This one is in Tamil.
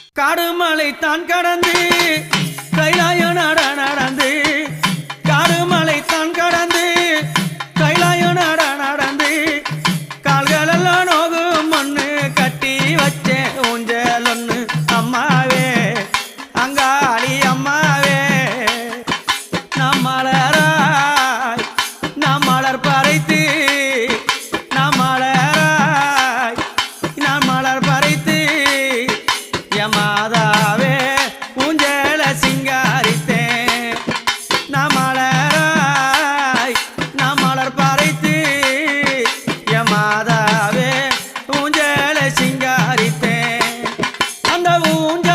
காடுமலை தான் கடந்து கைலாய நடந்து காடுமலை தான் கடந்து கைலாய நடந்து கால்களெல்லாம் நோகும் மண்ணு கட்டி வச்சே ஊஞ்சல் ஒன்று அம்மாவே அங்காளி அம்மாவே நாம் மலராய் நாம் மலர் பறைத்து நாம் மலராய் நாம் மலர் பறைத்து மாதாவே ஊஞ்சல சிங்காரித்தேன் நாம் மலராய் நாம் மலர் பறைத்து மாதாவே ஊஞ்சல சிங்காரித்தேன் அந்த ஊஞ்சல்